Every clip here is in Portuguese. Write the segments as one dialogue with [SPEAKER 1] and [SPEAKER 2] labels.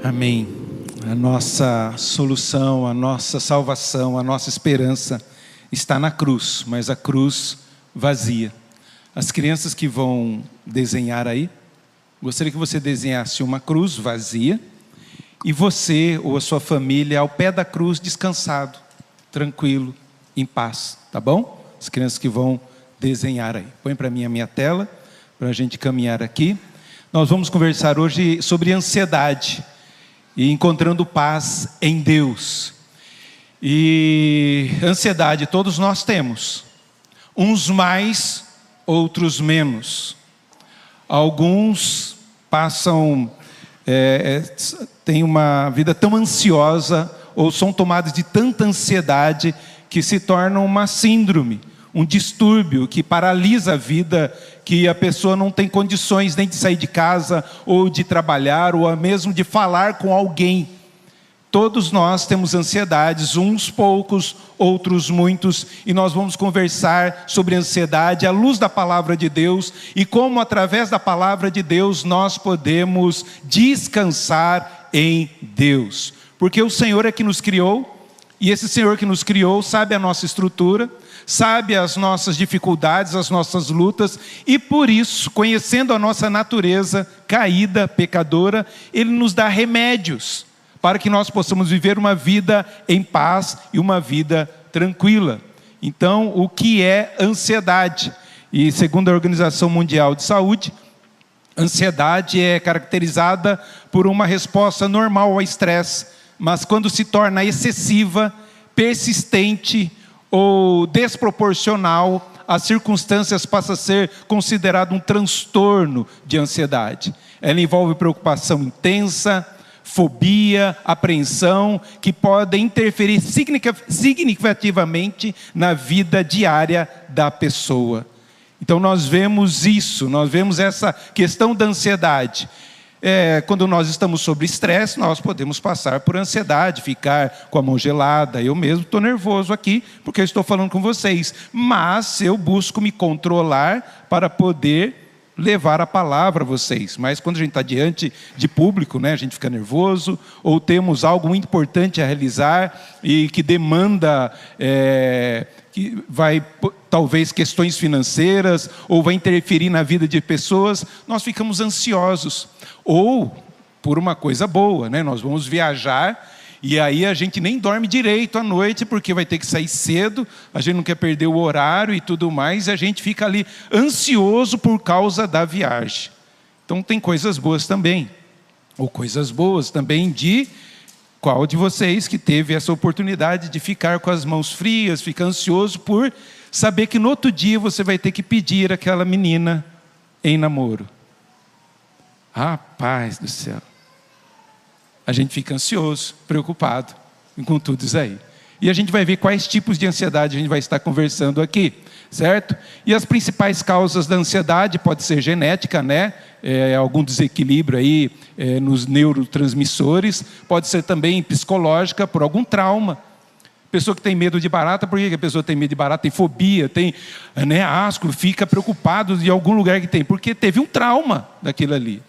[SPEAKER 1] Amém. A nossa solução, a nossa salvação, a nossa esperança está na cruz, mas a cruz vazia. As crianças que vão desenhar aí, gostaria que você desenhasse uma cruz vazia e você ou a sua família ao pé da cruz descansado, tranquilo, em paz, tá bom? As crianças que vão desenhar aí. Põe para mim a minha tela, para a gente caminhar aqui. Nós vamos conversar hoje sobre ansiedade e encontrando paz em Deus. E ansiedade todos nós temos, uns mais, outros menos. Alguns passam, têm uma vida tão ansiosa ou são tomados de tanta ansiedade que se tornam uma síndrome, um distúrbio que paralisa a vida, que a pessoa não tem condições nem de sair de casa, ou de trabalhar, ou mesmo de falar com alguém. Todos nós temos ansiedades, uns poucos, outros muitos, e nós vamos conversar sobre ansiedade à luz da palavra de Deus, e como através da palavra de Deus nós podemos descansar em Deus. Porque o Senhor é que nos criou, e esse Senhor que nos criou sabe a nossa estrutura, sabe as nossas dificuldades, as nossas lutas, e por isso, conhecendo a nossa natureza caída, pecadora, Ele nos dá remédios para que nós possamos viver uma vida em paz e uma vida tranquila. Então, o que é ansiedade? E segundo a Organização Mundial de Saúde, ansiedade é caracterizada por uma resposta normal ao estresse, mas quando se torna excessiva, persistente ou desproporcional às circunstâncias, passa a ser considerado um transtorno de ansiedade. Ela envolve preocupação intensa, fobia, apreensão, que podem interferir significativamente na vida diária da pessoa. Então nós vemos isso, nós vemos essa questão da ansiedade. Quando nós estamos sob estresse, nós podemos passar por ansiedade, ficar com a mão gelada. Eu mesmo estou nervoso aqui, porque eu estou falando com vocês. Mas eu busco me controlar para poder levar a palavra a vocês. Mas quando a gente está diante de público, né, a gente fica nervoso, ou temos algo muito importante a realizar e que demanda, que vai, talvez, questões financeiras, ou vai interferir na vida de pessoas, nós ficamos ansiosos. Ou por uma coisa boa, né? Nós vamos viajar e aí a gente nem dorme direito à noite porque vai ter que sair cedo, a gente não quer perder o horário e tudo mais, e a gente fica ali ansioso por causa da viagem. Então tem coisas boas também, ou coisas boas também de qual de vocês que teve essa oportunidade de ficar com as mãos frias, ficar ansioso por saber que no outro dia você vai ter que pedir aquela menina em namoro. Rapaz do céu, a gente fica ansioso, preocupado com tudo isso aí. E a gente vai ver quais tipos de ansiedade a gente vai estar conversando aqui, certo? E as principais causas da ansiedade pode ser genética, né? Algum desequilíbrio aí nos neurotransmissores, pode ser também psicológica, por algum trauma. Pessoa que tem medo de barata, por que a pessoa tem medo de barata? Tem fobia, tem asco, fica preocupado de algum lugar que tem, porque teve um trauma daquilo ali.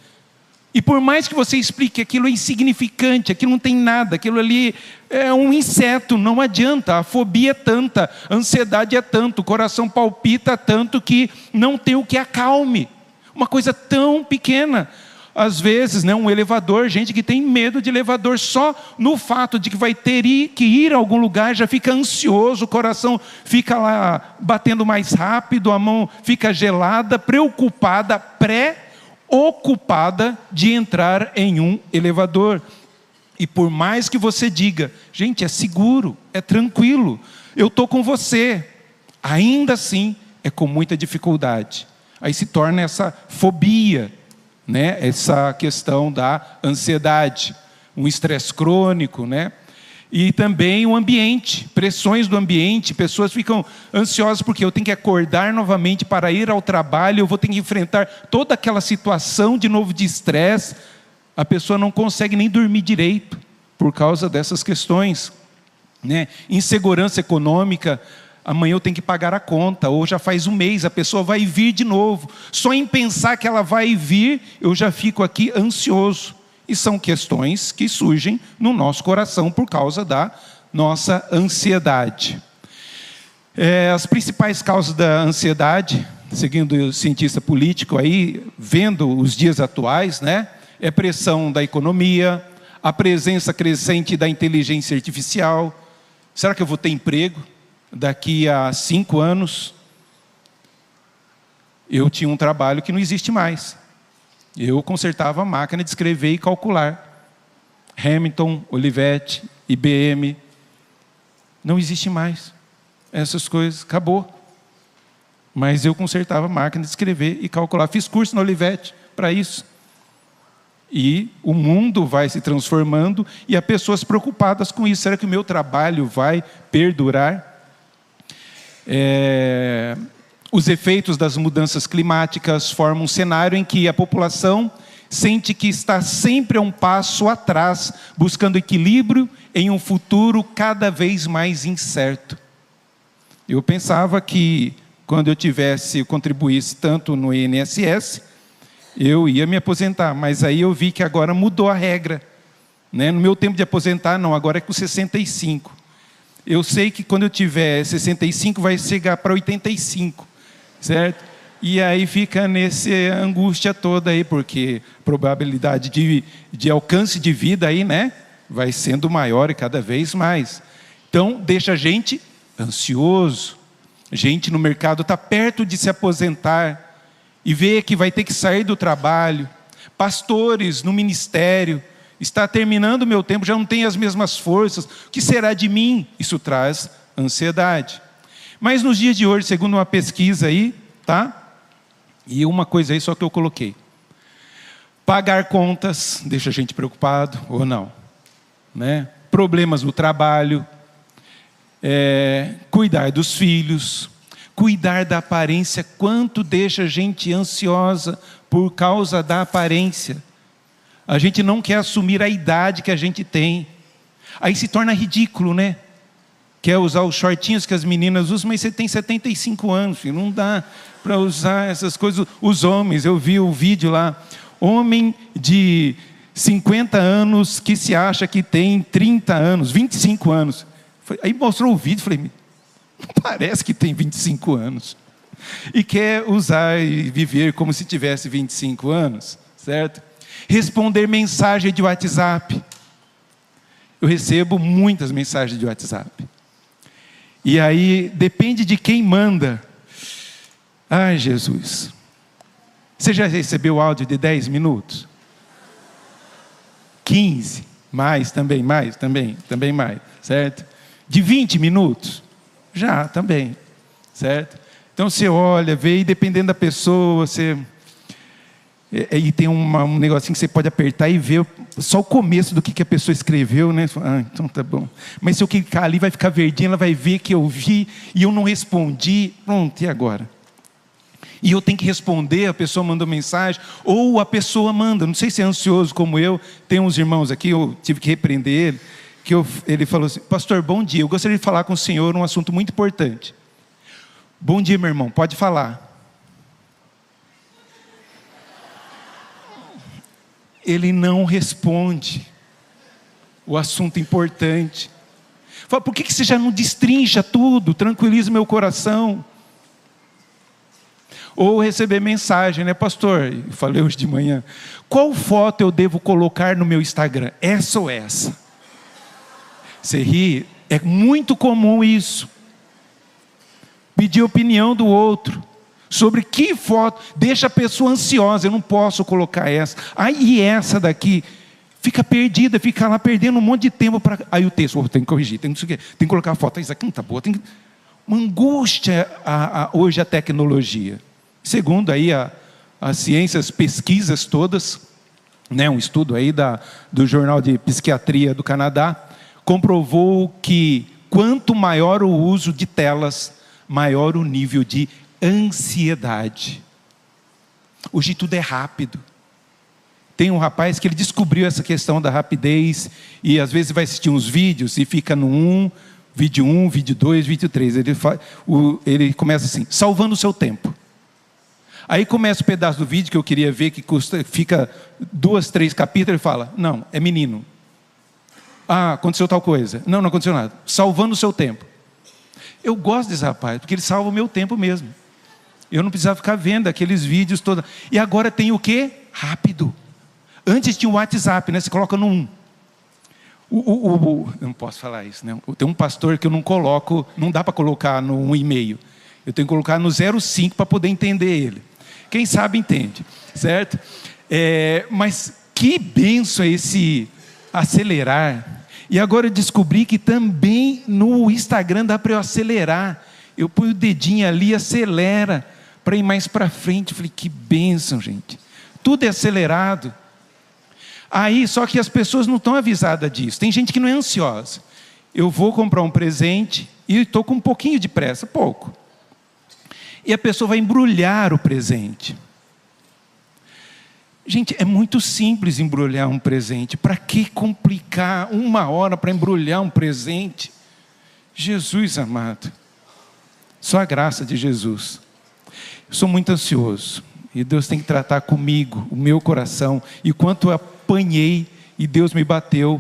[SPEAKER 1] E por mais que você explique, aquilo é insignificante, aquilo não tem nada, aquilo ali é um inseto, não adianta. A fobia é tanta, a ansiedade é tanto, o coração palpita tanto que não tem o que acalme. Uma coisa tão pequena. Às vezes, um elevador, gente que tem medo de elevador, só no fato de que vai ter que ir a algum lugar, já fica ansioso, o coração fica lá batendo mais rápido, a mão fica gelada, preocupada, ocupada de entrar em um elevador. E por mais que você diga, gente, é seguro, é tranquilo, eu estou com você, ainda assim é com muita dificuldade. Aí se torna essa fobia, essa questão da ansiedade, um estresse crônico, E também o ambiente, pressões do ambiente, pessoas ficam ansiosas porque eu tenho que acordar novamente para ir ao trabalho, eu vou ter que enfrentar toda aquela situação de novo de estresse. A pessoa não consegue nem dormir direito por causa dessas questões. Insegurança econômica, amanhã eu tenho que pagar a conta, ou já faz um mês, a pessoa vai vir de novo. Só em pensar que ela vai vir, eu já fico aqui ansioso. E são questões que surgem no nosso coração por causa da nossa ansiedade. As principais causas da ansiedade, seguindo o cientista político aí, vendo os dias atuais, né? É pressão da economia, a presença crescente da inteligência artificial. Será que eu vou ter emprego daqui a 5 anos? Eu tinha um trabalho que não existe mais. Eu consertava a máquina de escrever e calcular. Hamilton, Olivetti, IBM. Não existe mais. Essas coisas, acabou. Mas eu consertava a máquina de escrever e calcular. Fiz curso na Olivetti para isso. E o mundo vai se transformando e há pessoas preocupadas com isso. Será que o meu trabalho vai perdurar? Os efeitos das mudanças climáticas formam um cenário em que a população sente que está sempre a um passo atrás, buscando equilíbrio em um futuro cada vez mais incerto. Eu pensava que quando eu contribuísse tanto no INSS, eu ia me aposentar, mas aí eu vi que agora mudou a regra, né? No meu tempo de aposentar, não, agora é com 65. Eu sei que quando eu tiver 65 vai chegar para 85, certo? E aí fica nessa angústia toda aí, porque a probabilidade de alcance de vida aí, né, vai sendo maior e cada vez mais. Então, deixa a gente ansioso. Gente no mercado está perto de se aposentar e vê que vai ter que sair do trabalho. Pastores no ministério, está terminando o meu tempo, já não tem as mesmas forças. O que será de mim? Isso traz ansiedade. Mas nos dias de hoje, segundo uma pesquisa aí, tá? E uma coisa aí só que eu coloquei. Pagar contas deixa a gente preocupado ou não, né? Problemas no trabalho, cuidar dos filhos, cuidar da aparência, quanto deixa a gente ansiosa por causa da aparência. A gente não quer assumir a idade que a gente tem. Aí se torna ridículo, né? Quer usar os shortinhos que as meninas usam, mas você tem 75 anos, filho, não dá para usar essas coisas. Os homens, eu vi o vídeo lá, homem de 50 anos que se acha que tem 30 anos, 25 anos. Aí mostrou o vídeo, falei, não parece que tem 25 anos. E quer usar e viver como se tivesse 25 anos, certo? Responder mensagem de WhatsApp. Eu recebo muitas mensagens de WhatsApp. E aí, depende de quem manda. Ai, Jesus. Você já recebeu áudio de 10 minutos? 15? Também mais, certo? De 20 minutos? Já, também, certo? Então você olha, vê, e dependendo da pessoa, e tem um negocinho que você pode apertar e ver só o começo do que a pessoa escreveu, né? Então tá bom. Mas se eu clicar ali, vai ficar verdinho, ela vai ver que eu vi e eu não respondi. Pronto, e agora? E eu tenho que responder, a pessoa mandou mensagem, ou a pessoa manda, não sei se é ansioso como eu, tem uns irmãos aqui, eu tive que repreender ele, ele falou assim, pastor, bom dia, eu gostaria de falar com o senhor um assunto muito importante. Bom dia, meu irmão, pode falar. Ele não responde o assunto importante. Fala, por que você já não destrincha tudo, tranquiliza meu coração? Ou receber mensagem, né, pastor? Eu falei hoje de manhã, qual foto eu devo colocar no meu Instagram? Essa ou essa? Você ri, é muito comum isso. Pedir opinião do outro. Sobre que foto, deixa a pessoa ansiosa, eu não posso colocar essa. Aí essa daqui, fica perdida, fica lá perdendo um monte de tempo. Aí o texto, tem que corrigir, tem que colocar a foto, isso aqui não está boa. Uma angústia hoje a tecnologia. Segundo aí as ciências, pesquisas todas, né, um estudo aí do Jornal de Psiquiatria do Canadá, comprovou que quanto maior o uso de telas, maior o nível de ansiedade. Hoje tudo é rápido. Tem um rapaz que ele descobriu essa questão da rapidez e às vezes vai assistir uns vídeos e fica no vídeo 1, vídeo 2, vídeo 3. Ele começa assim, salvando o seu tempo. Aí começa o pedaço do vídeo que eu queria ver, que fica 2, 3 capítulos, e fala, não, é menino. Ah, aconteceu tal coisa. Não, não aconteceu nada. Salvando o seu tempo. Eu gosto desse rapaz, porque ele salva o meu tempo mesmo. Eu não precisava ficar vendo aqueles vídeos todos. E agora tem o quê? Rápido. Antes tinha o WhatsApp, né? Você coloca no 1. Eu não posso falar isso, né? Tem um pastor que eu não coloco, não dá para colocar no 1,5. Eu tenho que colocar no 0,5 para poder entender ele. Quem sabe entende, certo? Mas que bênção é esse acelerar. E agora eu descobri que também no Instagram dá para eu acelerar. Eu ponho o dedinho ali e acelera para ir mais para frente. Eu falei, que bênção, gente. Tudo é acelerado. Aí, só que as pessoas não estão avisadas disso. Tem gente que não é ansiosa. Eu vou comprar um presente e estou com um pouquinho de pressa, pouco. E a pessoa vai embrulhar o presente. Gente, é muito simples embrulhar um presente. Para que complicar 1 hora para embrulhar um presente? Jesus amado. Só a graça de Jesus. Eu sou muito ansioso. E Deus tem que tratar comigo, o meu coração. E quanto eu apanhei, e Deus me bateu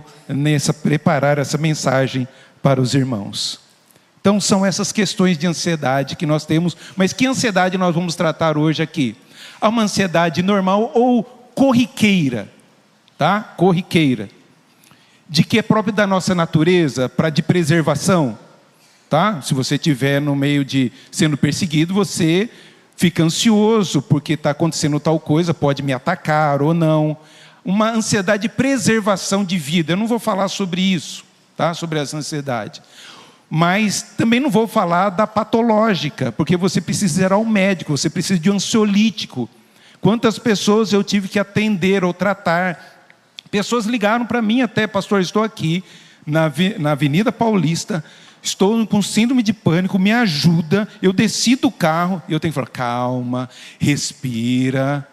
[SPEAKER 1] preparar essa mensagem para os irmãos. Então são essas questões de ansiedade que nós temos. Mas que ansiedade nós vamos tratar hoje aqui? Há uma ansiedade normal ou corriqueira, tá? Corriqueira, de que é próprio da nossa natureza, de preservação, tá? Se você estiver no meio de sendo perseguido, você fica ansioso porque está acontecendo tal coisa, pode me atacar ou não. Uma ansiedade de preservação de vida. Eu não vou falar sobre isso, tá? Sobre essa ansiedade. Mas também não vou falar da patológica, porque você precisa ir ao médico, você precisa de um ansiolítico. Quantas pessoas eu tive que atender ou tratar? Pessoas ligaram para mim até, pastor, estou aqui na Avenida Paulista, estou com síndrome de pânico, me ajuda. Eu desci do carro e eu tenho que falar, calma, respira,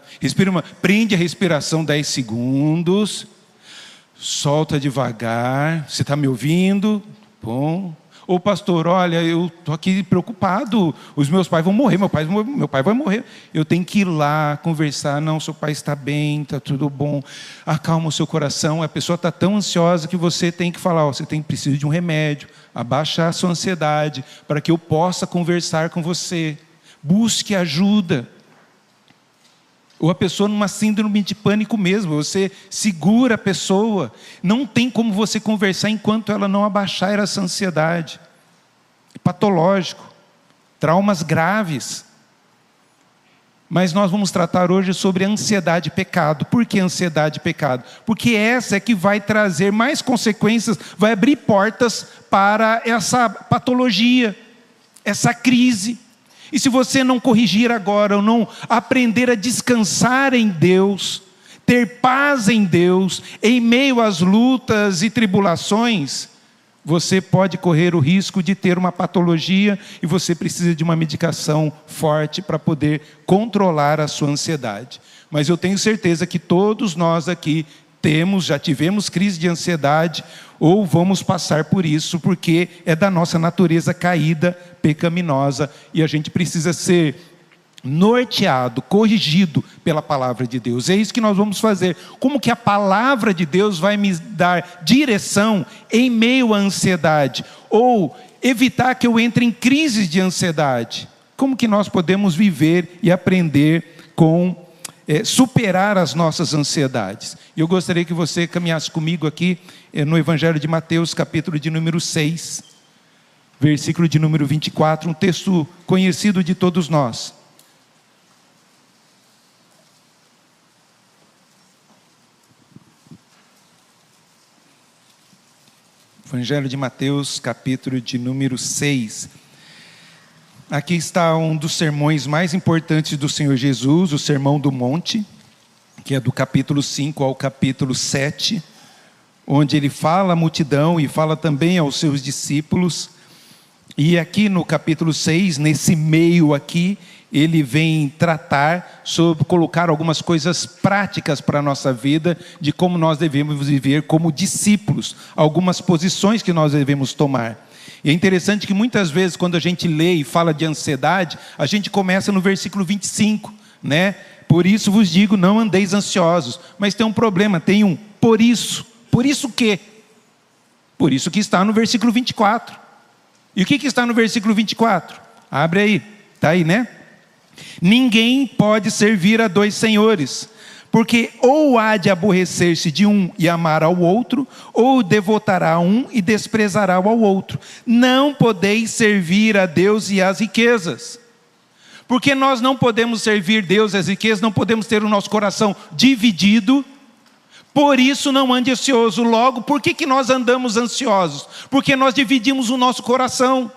[SPEAKER 1] prende a respiração 10 segundos, solta devagar, você está me ouvindo? Bom. Ô pastor, olha, eu estou aqui preocupado, os meus pais vão morrer, meu pai vai morrer. Eu tenho que ir lá conversar, não, seu pai está bem, está tudo bom. Acalma o seu coração, a pessoa está tão ansiosa que você tem que falar, você precisa de um remédio, abaixar a sua ansiedade, para que eu possa conversar com você. Busque ajuda. Ou a pessoa numa síndrome de pânico mesmo, você segura a pessoa, não tem como você conversar enquanto ela não abaixar essa ansiedade. É patológico, traumas graves. Mas nós vamos tratar hoje sobre ansiedade e pecado. Por que ansiedade e pecado? Porque essa é que vai trazer mais consequências, vai abrir portas para essa patologia, essa crise. E se você não corrigir agora, ou não aprender a descansar em Deus, ter paz em Deus, em meio às lutas e tribulações, você pode correr o risco de ter uma patologia e você precisa de uma medicação forte para poder controlar a sua ansiedade. Mas eu tenho certeza que todos nós aqui já tivemos crise de ansiedade ou vamos passar por isso, porque é da nossa natureza caída, pecaminosa, e a gente precisa ser norteado, corrigido pela palavra de Deus. É isso que nós vamos fazer. Como que a palavra de Deus vai me dar direção em meio à ansiedade? Ou evitar que eu entre em crises de ansiedade? Como que nós podemos viver e aprender com superar as nossas ansiedades? Eu gostaria que você caminhasse comigo aqui no Evangelho de Mateus, capítulo de número 6, versículo de número 24, um texto conhecido de todos nós. Evangelho de Mateus, capítulo de número 6. Aqui está um dos sermões mais importantes do Senhor Jesus, o Sermão do Monte, que é do capítulo 5 ao capítulo 7, onde ele fala à multidão e fala também aos seus discípulos. E aqui no capítulo 6, nesse meio aqui, ele vem tratar sobre colocar algumas coisas práticas para a nossa vida, de como nós devemos viver como discípulos, algumas posições que nós devemos tomar. E é interessante que muitas vezes quando a gente lê e fala de ansiedade, a gente começa no versículo 25, né? Por isso vos digo, não andeis ansiosos. Mas tem um problema, tem um por isso. Por isso o quê? Por isso que está no versículo 24. E o que está no versículo 24? Abre aí, está aí, né? Ninguém pode servir a dois senhores, porque ou há de aborrecer-se de um e amar ao outro, ou devotará a um e desprezará ao outro. Não podeis servir a Deus e às riquezas. Porque nós não podemos servir Deus e as riquezas, não podemos ter o nosso coração dividido. Por isso não ande ansioso. Logo, por que nós andamos ansiosos? Porque nós dividimos o nosso coração.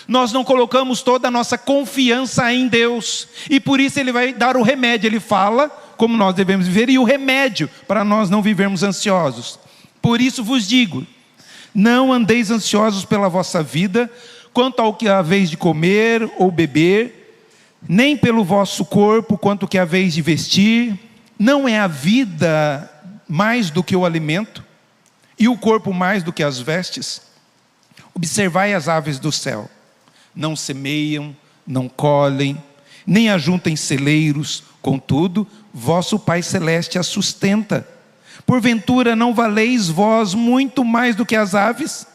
[SPEAKER 1] Nós não colocamos toda a nossa confiança em Deus. E por isso Ele vai dar o remédio. Ele fala como nós devemos viver e o remédio para nós não vivermos ansiosos. Por isso vos digo, não andeis ansiosos pela vossa vida, quanto ao que haveis de comer ou beber, nem pelo vosso corpo, quanto ao que haveis de vestir. Não é a vida mais do que o alimento, e o corpo mais do que as vestes? Observai as aves do céu, não semeiam, não colhem, nem ajuntem celeiros, contudo, vosso Pai Celeste as sustenta. Porventura não valeis vós muito mais do que as aves?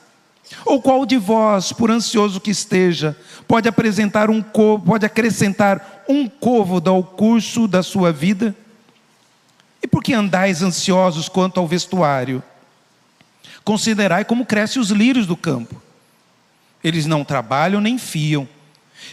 [SPEAKER 1] Ou qual de vós, por ansioso que esteja, pode acrescentar um côvado ao curso da sua vida? E por que andais ansiosos quanto ao vestuário? Considerai como crescem os lírios do campo. Eles não trabalham nem fiam.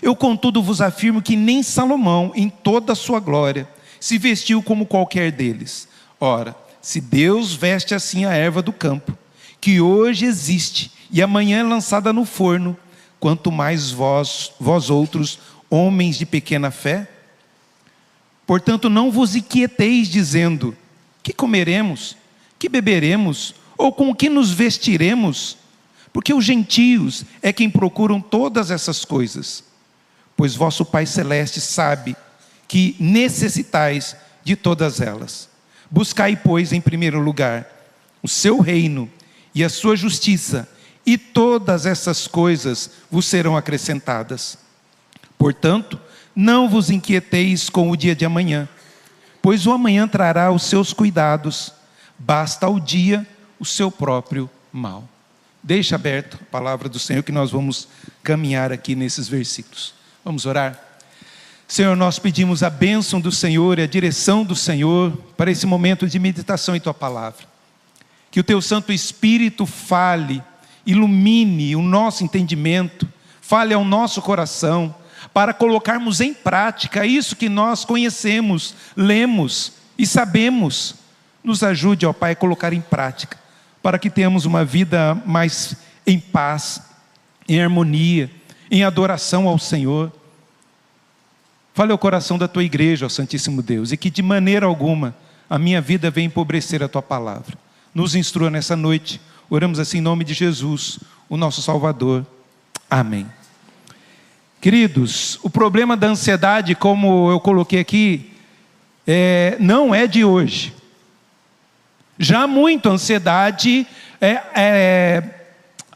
[SPEAKER 1] Eu, contudo, vos afirmo que nem Salomão, em toda a sua glória, se vestiu como qualquer deles. Ora, se Deus veste assim a erva do campo, que hoje existe e amanhã é lançada no forno, quanto mais vós outros, homens de pequena fé? Portanto, não vos inquieteis dizendo, que comeremos, que beberemos, ou com que nos vestiremos? Porque os gentios é quem procuram todas essas coisas. Pois vosso Pai Celeste sabe que necessitais de todas elas. Buscai, pois, em primeiro lugar, o seu reino e a sua justiça, e todas essas coisas vos serão acrescentadas. Portanto, não vos inquieteis com o dia de amanhã, pois o amanhã trará os seus cuidados, basta ao dia o seu próprio mal. Deixa aberto a palavra do Senhor, que nós vamos caminhar aqui nesses versículos. Vamos orar? Senhor, nós pedimos a bênção do Senhor e a direção do Senhor para esse momento de meditação em Tua Palavra. Que o Teu Santo Espírito fale, ilumine o nosso entendimento, fale ao nosso coração, para colocarmos em prática isso que nós conhecemos, lemos e sabemos. Nos ajude, ó Pai, a colocar em prática, para que tenhamos uma vida mais em paz, em harmonia, em adoração ao Senhor. Fale ao coração da Tua igreja, ó Santíssimo Deus, e que de maneira alguma a minha vida venha empobrecer a Tua palavra. Nos instrua nessa noite. Oramos assim em nome de Jesus, o nosso Salvador. Amém. Queridos, o problema da ansiedade, como eu coloquei aqui, não é de hoje. Já muito a ansiedade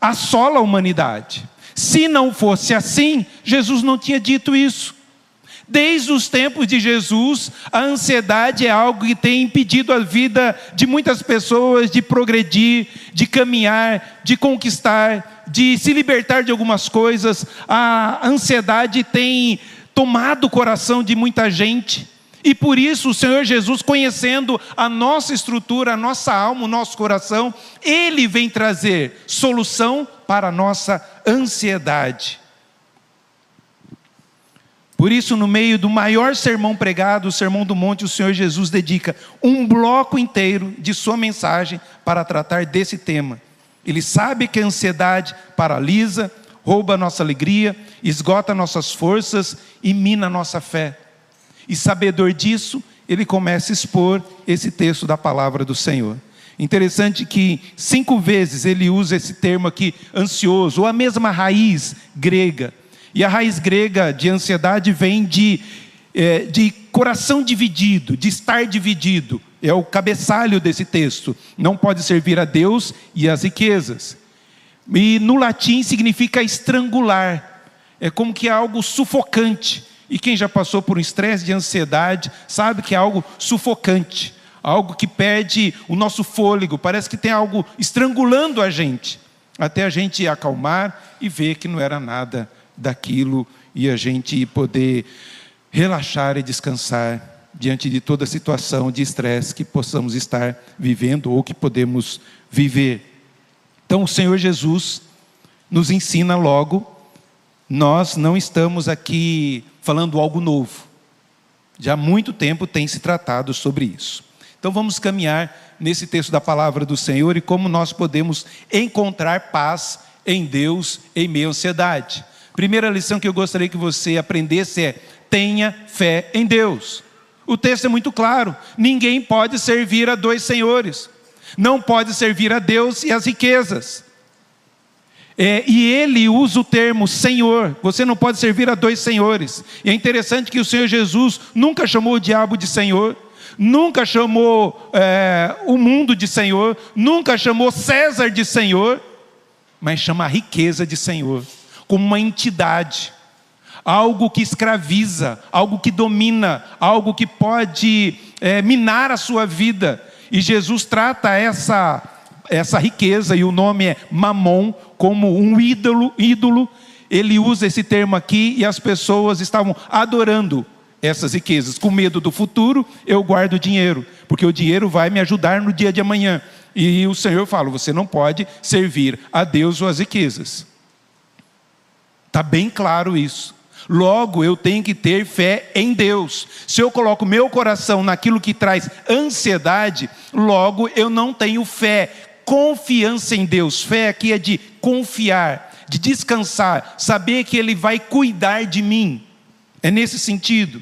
[SPEAKER 1] assola a humanidade. Se não fosse assim, Jesus não tinha dito isso. Desde os tempos de Jesus, a ansiedade é algo que tem impedido a vida de muitas pessoas de progredir, de caminhar, de conquistar, de se libertar de algumas coisas. A ansiedade tem tomado o coração de muita gente. E por isso o Senhor Jesus, conhecendo a nossa estrutura, a nossa alma, o nosso coração, Ele vem trazer solução para a nossa ansiedade. Por isso, no meio do maior sermão pregado, o Sermão do Monte, o Senhor Jesus dedica um bloco inteiro de sua mensagem para tratar desse tema. Ele sabe que a ansiedade paralisa, rouba a nossa alegria, esgota nossas forças e mina a nossa fé. E sabedor disso, ele começa a expor esse texto da palavra do Senhor. Interessante que 5 vezes ele usa esse termo aqui, ansioso, ou a mesma raiz grega. E a raiz grega de ansiedade vem de coração dividido, de estar dividido. É o cabeçalho desse texto. Não pode servir a Deus e as riquezas. E no latim significa estrangular. É como que é algo sufocante. E quem já passou por um estresse de ansiedade, sabe que é algo sufocante, algo que perde o nosso fôlego, parece que tem algo estrangulando a gente, até a gente acalmar e ver que não era nada daquilo, e a gente poder relaxar e descansar diante de toda situação de estresse que possamos estar vivendo ou que podemos viver. Então o Senhor Jesus nos ensina logo, nós não estamos aqui falando algo novo. Já há muito tempo tem se tratado sobre isso. Então vamos caminhar nesse texto da palavra do Senhor e como nós podemos encontrar paz em Deus em meio à ansiedade. Primeira lição que eu gostaria que você aprendesse é: tenha fé em Deus. O texto é muito claro, ninguém pode servir a dois senhores. Não pode servir a Deus e as riquezas. E ele usa o termo Senhor. Você não pode servir a dois senhores. E é interessante que o Senhor Jesus nunca chamou o diabo de Senhor, nunca chamou o mundo de Senhor, nunca chamou César de Senhor, mas chama a riqueza de Senhor, como uma entidade, algo que escraviza, algo que domina, algo que pode minar a sua vida. E Jesus trata essa riqueza, e o nome é Mamon, como um ídolo. Ele usa esse termo aqui, e as pessoas estavam adorando essas riquezas. Com medo do futuro, eu guardo dinheiro, porque o dinheiro vai me ajudar no dia de amanhã. E o Senhor fala: você não pode servir a Deus ou as riquezas. Está bem claro isso. Logo, eu tenho que ter fé em Deus. Se eu coloco meu coração naquilo que traz ansiedade, logo eu não tenho fé, confiança em Deus. Fé aqui é de confiar, de descansar, saber que Ele vai cuidar de mim. É nesse sentido.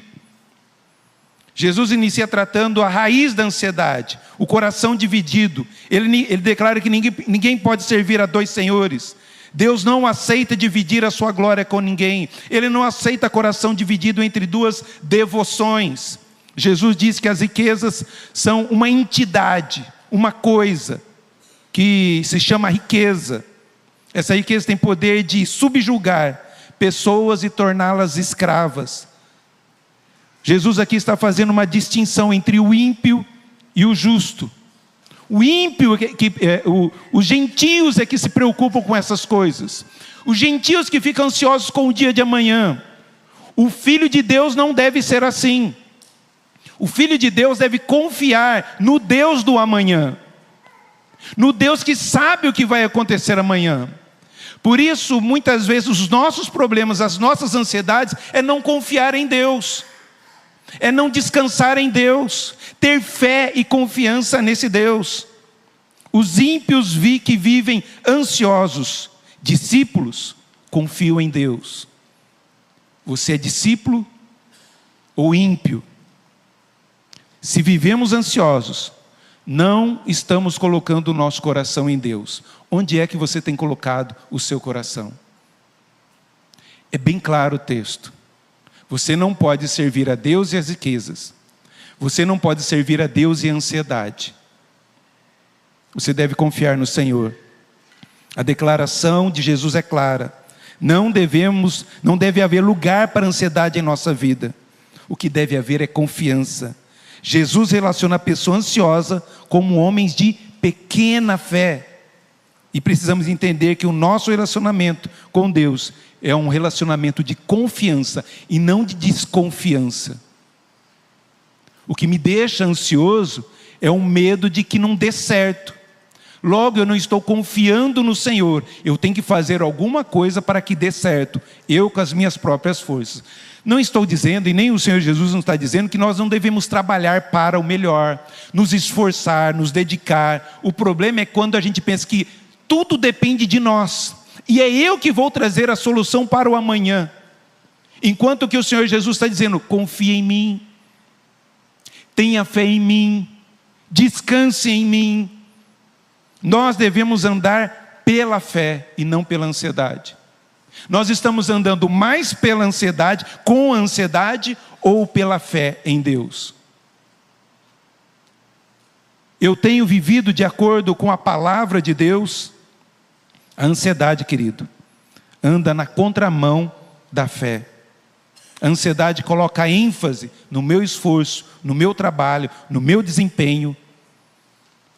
[SPEAKER 1] Jesus inicia tratando a raiz da ansiedade, o coração dividido. Ele declara que ninguém pode servir a dois senhores. Deus não aceita dividir a sua glória com ninguém. Ele não aceita coração dividido entre duas devoções. Jesus diz que as riquezas são uma entidade, uma coisa que se chama riqueza. Essa riqueza tem poder de subjugar pessoas e torná-las escravas. Jesus aqui está fazendo uma distinção entre o ímpio e o justo. O ímpio, os gentios é que se preocupam com essas coisas. Os gentios que ficam ansiosos com o dia de amanhã. O Filho de Deus não deve ser assim. O Filho de Deus deve confiar no Deus do amanhã, no Deus que sabe o que vai acontecer amanhã. Por isso, muitas vezes, os nossos problemas, as nossas ansiedades, é não confiar em Deus, é não descansar em Deus, ter fé e confiança nesse Deus. Os ímpios que vivem ansiosos, discípulos, confiam em Deus. Você é discípulo ou ímpio? Se vivemos ansiosos, não estamos colocando o nosso coração em Deus. Onde é que você tem colocado o seu coração? É bem claro o texto. Você não pode servir a Deus e as riquezas. Você não pode servir a Deus e a ansiedade. Você deve confiar no Senhor. A declaração de Jesus é clara. Não deve haver lugar para ansiedade em nossa vida. O que deve haver é confiança. Jesus relaciona a pessoa ansiosa como homens de pequena fé. E precisamos entender que o nosso relacionamento com Deus é um relacionamento de confiança e não de desconfiança. O que me deixa ansioso é o medo de que não dê certo. Logo, eu não estou confiando no Senhor. Eu tenho que fazer alguma coisa para que dê certo. Eu com as minhas próprias forças. Não estou dizendo, e nem o Senhor Jesus não está dizendo, que nós não devemos trabalhar para o melhor, nos esforçar, nos dedicar. O problema é quando a gente pensa que tudo depende de nós, e é eu que vou trazer a solução para o amanhã. Enquanto que o Senhor Jesus está dizendo: confie em mim, tenha fé em mim, descanse em mim. Nós devemos andar pela fé e não pela ansiedade. Nós estamos andando mais pela ansiedade, com a ansiedade, ou pela fé em Deus? Eu tenho vivido de acordo com a palavra de Deus? A ansiedade, querido, anda na contramão da fé. A ansiedade coloca ênfase no meu esforço, no meu trabalho, no meu desempenho,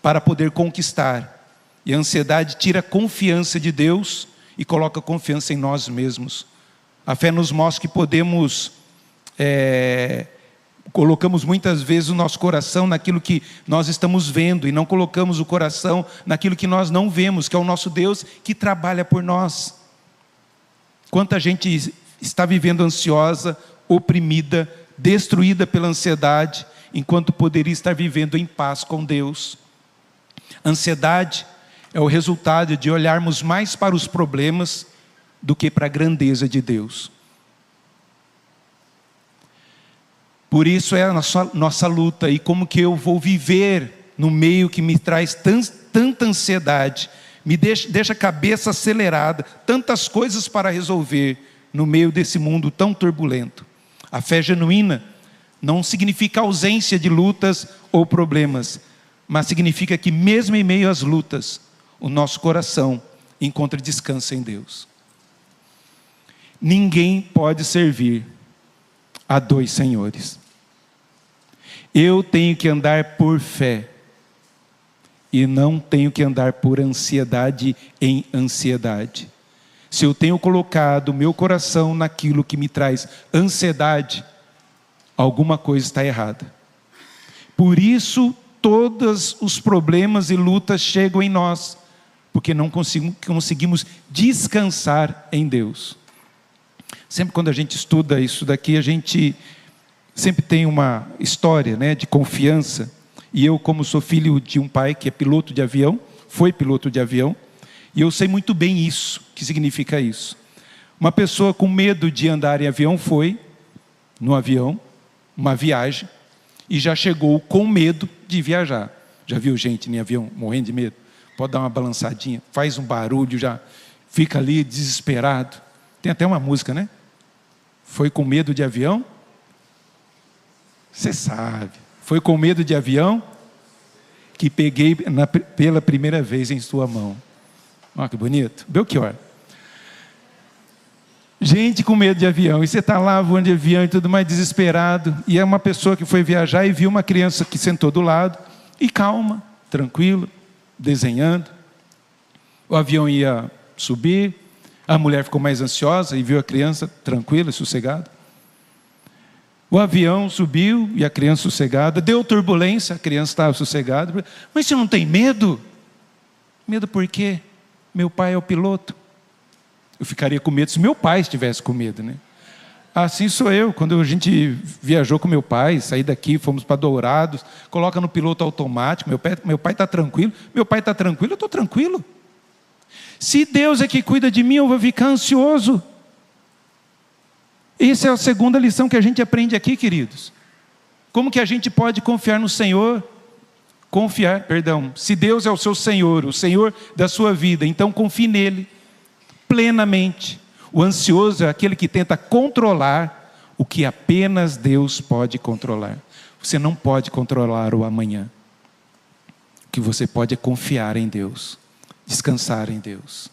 [SPEAKER 1] para poder conquistar. E a ansiedade tira a confiança de Deus e coloca confiança em nós mesmos. A fé nos mostra que podemos, colocamos muitas vezes o nosso coração naquilo que nós estamos vendo, e não colocamos o coração naquilo que nós não vemos, que é o nosso Deus que trabalha por nós. Quanta gente está vivendo ansiosa, oprimida, destruída pela ansiedade, enquanto poderia estar vivendo em paz com Deus. Ansiedade é o resultado de olharmos mais para os problemas do que para a grandeza de Deus. Por isso é a nossa luta, e como que eu vou viver no meio que me traz tanta ansiedade, me deixa a cabeça acelerada, tantas coisas para resolver, no meio desse mundo tão turbulento. A fé genuína não significa ausência de lutas ou problemas, mas significa que mesmo em meio às lutas, o nosso coração encontra descanso em Deus. Ninguém pode servir a dois senhores. Eu tenho que andar por fé, e não tenho que andar por ansiedade em ansiedade. Se eu tenho colocado o meu coração naquilo que me traz ansiedade, alguma coisa está errada. Por isso, todos os problemas e lutas chegam em nós, porque não conseguimos descansar em Deus. Sempre quando a gente estuda isso daqui, a gente sempre tem uma história, né, de confiança. E eu, como sou filho de um pai que é piloto de avião, foi piloto de avião, e eu sei muito bem isso, o que significa isso. Uma pessoa com medo de andar em avião foi no avião, uma viagem, e já chegou com medo de viajar. Já viu gente em avião morrendo de medo? Pode dar uma balançadinha, faz um barulho, já fica ali desesperado. Tem até uma música, né? Foi com medo de avião? Você sabe. Foi com medo de avião que peguei pela primeira vez em sua mão. Olha que bonito. Belchior. Gente com medo de avião. E você está lá voando de avião e tudo mais, desesperado. E é uma pessoa que foi viajar e viu uma criança que sentou do lado. E calma, tranquilo, desenhando. O avião ia subir. A mulher ficou mais ansiosa e viu a criança tranquila, sossegada. O avião subiu e a criança sossegada. Deu turbulência, a criança estava sossegada. Mas você não tem medo? Medo por quê? Meu pai é o piloto. Eu ficaria com medo se meu pai estivesse com medo, né? Assim sou eu. Quando a gente viajou com meu pai, saí daqui, fomos para Dourados, coloca no piloto automático. Meu pai está tranquilo. Meu pai está tranquilo, eu estou tranquilo. Se Deus é que cuida de mim, eu vou ficar ansioso. Essa é a segunda lição que a gente aprende aqui, queridos. Como que a gente pode confiar no Senhor? Se Deus é o seu Senhor, o Senhor da sua vida, então confie nele plenamente. O ansioso é aquele que tenta controlar o que apenas Deus pode controlar. Você não pode controlar o amanhã. O que você pode é confiar em Deus, descansar em Deus.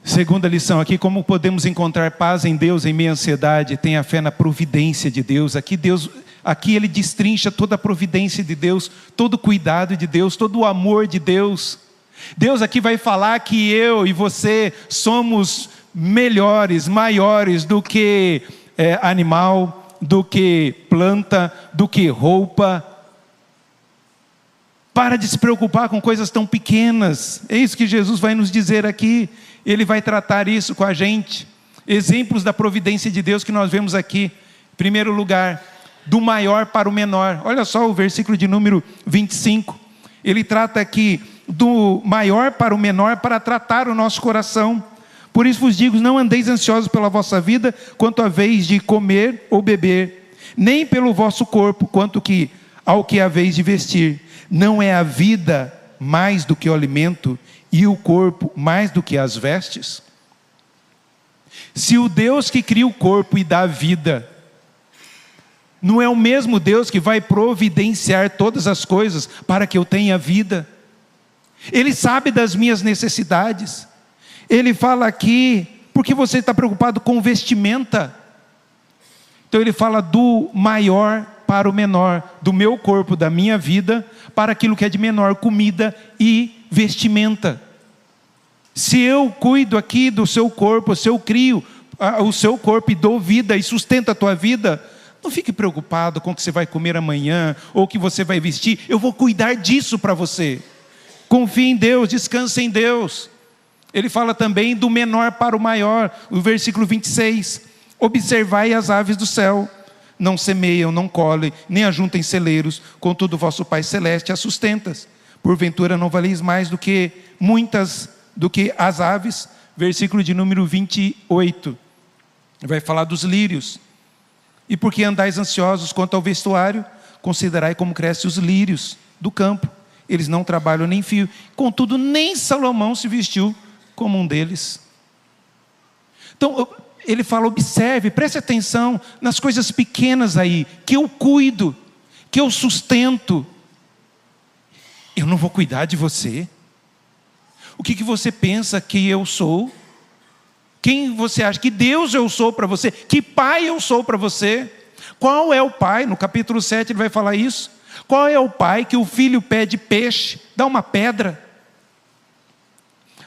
[SPEAKER 1] Segunda lição aqui, como podemos encontrar paz em Deus em meio à ansiedade? Tem a fé na providência de Deus. Aqui ele destrincha toda a providência de Deus, todo o cuidado de Deus, todo o amor de Deus. Deus aqui vai falar que eu e você somos melhores, maiores do que animal, do que planta, do que roupa. Para de se preocupar com coisas tão pequenas. É isso que Jesus vai nos dizer aqui. Ele vai tratar isso com a gente. Exemplos da providência de Deus que nós vemos aqui. Em primeiro lugar, do maior para o menor. Olha só o versículo de número 25. Ele trata aqui do maior para o menor para tratar o nosso coração. Por isso vos digo, não andeis ansiosos pela vossa vida, quanto à vez de comer ou beber, nem pelo vosso corpo, quanto ao que haveis de vestir. Não é a vida mais do que o alimento, e o corpo mais do que as vestes? Se o Deus que cria o corpo e dá vida, não é o mesmo Deus que vai providenciar todas as coisas para que eu tenha vida? Ele sabe das minhas necessidades. Ele fala aqui, por que você está preocupado com vestimenta? Então ele fala do maior para o menor, do meu corpo, da minha vida, para aquilo que é de menor, comida e vestimenta. Se eu cuido aqui do seu corpo, se eu crio o seu corpo e dou vida e sustento a tua vida, não fique preocupado com o que você vai comer amanhã, ou o que você vai vestir. Eu vou cuidar disso para você. Confie em Deus, descanse em Deus. Ele fala também do menor para o maior, o versículo 26. Observai as aves do céu, não semeiam, não colhem, nem ajuntem celeiros, contudo vosso Pai Celeste as sustenta. Porventura não valeis mais do que as aves. Versículo de número 28. Vai falar dos lírios. E porque andais ansiosos quanto ao vestuário, considerai como crescem os lírios do campo. Eles não trabalham nem fio. Contudo, nem Salomão se vestiu como um deles. Então, ele fala, observe, preste atenção nas coisas pequenas aí, que eu cuido, que eu sustento. Eu não vou cuidar de você? O que você pensa que eu sou? Quem você acha que Deus eu sou para você? Que pai eu sou para você? Qual é o pai? No capítulo 7 ele vai falar isso. Qual é o pai que o filho pede peixe, dá uma pedra?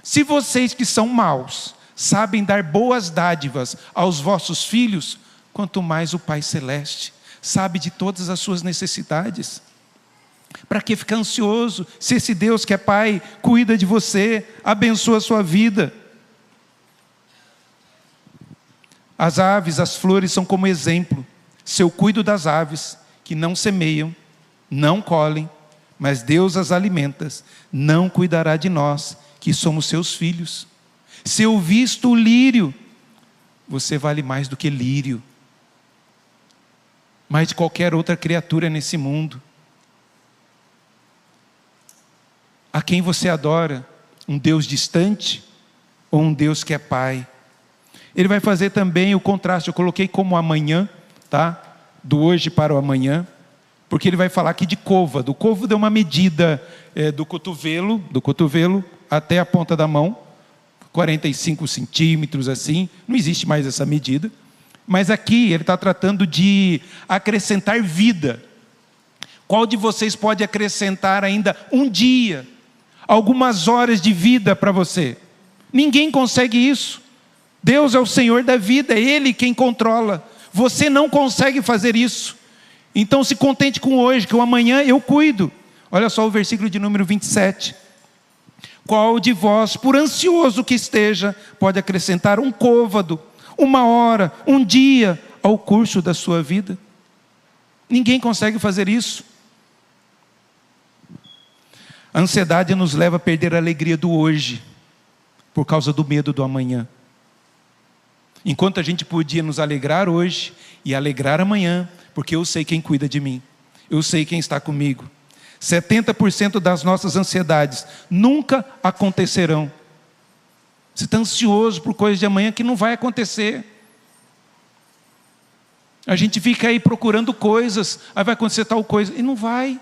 [SPEAKER 1] Se vocês que são maus sabem dar boas dádivas aos vossos filhos, quanto mais o Pai Celeste sabe de todas as suas necessidades. Para que ficar ansioso, se esse Deus que é Pai cuida de você, abençoa a sua vida? As aves, as flores são como exemplo. Se eu cuido das aves, que não semeiam, não colhem, mas Deus as alimenta, não cuidará de nós, que somos seus filhos. Se eu visto o lírio, você vale mais do que lírio, mais de qualquer outra criatura nesse mundo. A quem você adora? Um Deus distante ou um Deus que é Pai? Ele vai fazer também o contraste, eu coloquei como amanhã, tá? Do hoje para o amanhã, porque ele vai falar aqui de côvado. O côvado é uma medida do cotovelo até a ponta da mão, 45 centímetros assim, não existe mais essa medida, mas aqui ele está tratando de acrescentar vida. Qual de vocês pode acrescentar ainda um dia, algumas horas de vida para você? Ninguém consegue isso. Deus é o Senhor da vida, é Ele quem controla. Você não consegue fazer isso. Então se contente com hoje, que o amanhã eu cuido. Olha só o versículo de número 27. Qual de vós, por ansioso que esteja, pode acrescentar um côvado, uma hora, um dia ao curso da sua vida? Ninguém consegue fazer isso. A ansiedade nos leva a perder a alegria do hoje, por causa do medo do amanhã. Enquanto a gente podia nos alegrar hoje e alegrar amanhã, porque eu sei quem cuida de mim, eu sei quem está comigo. 70% das nossas ansiedades nunca acontecerão. Você está ansioso por coisas de amanhã que não vai acontecer. A gente fica aí procurando coisas, aí vai acontecer tal coisa, e não vai.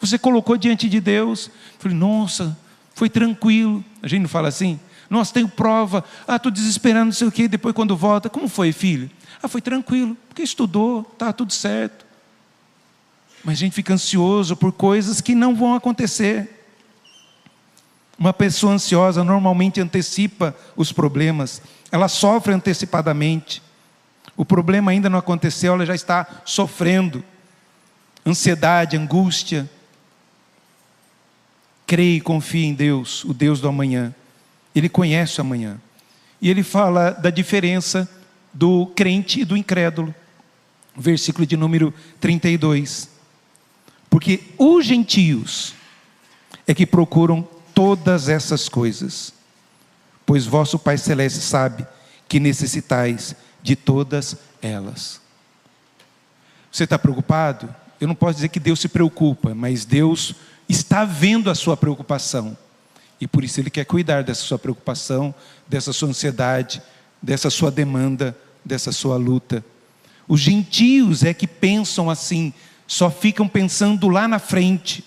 [SPEAKER 1] Você colocou diante de Deus, falei, nossa, foi tranquilo. A gente não fala assim? Nossa, tenho prova, estou desesperando, não sei o quê, depois quando volta, como foi, filho? Foi tranquilo, porque estudou, está tudo certo. Mas a gente fica ansioso por coisas que não vão acontecer. Uma pessoa ansiosa normalmente antecipa os problemas, ela sofre antecipadamente. O problema ainda não aconteceu, ela já está sofrendo. Ansiedade, angústia. Creia e confie em Deus, o Deus do amanhã. Ele conhece o amanhã. E ele fala da diferença do crente e do incrédulo. Versículo de número 32. Porque os gentios é que procuram todas essas coisas, pois vosso Pai Celeste sabe que necessitais de todas elas. Você está preocupado? Eu não posso dizer que Deus se preocupa, mas Deus está vendo a sua preocupação. E por isso Ele quer cuidar dessa sua preocupação, dessa sua ansiedade, dessa sua demanda, dessa sua luta. Os gentios é que pensam assim, só ficam pensando lá na frente.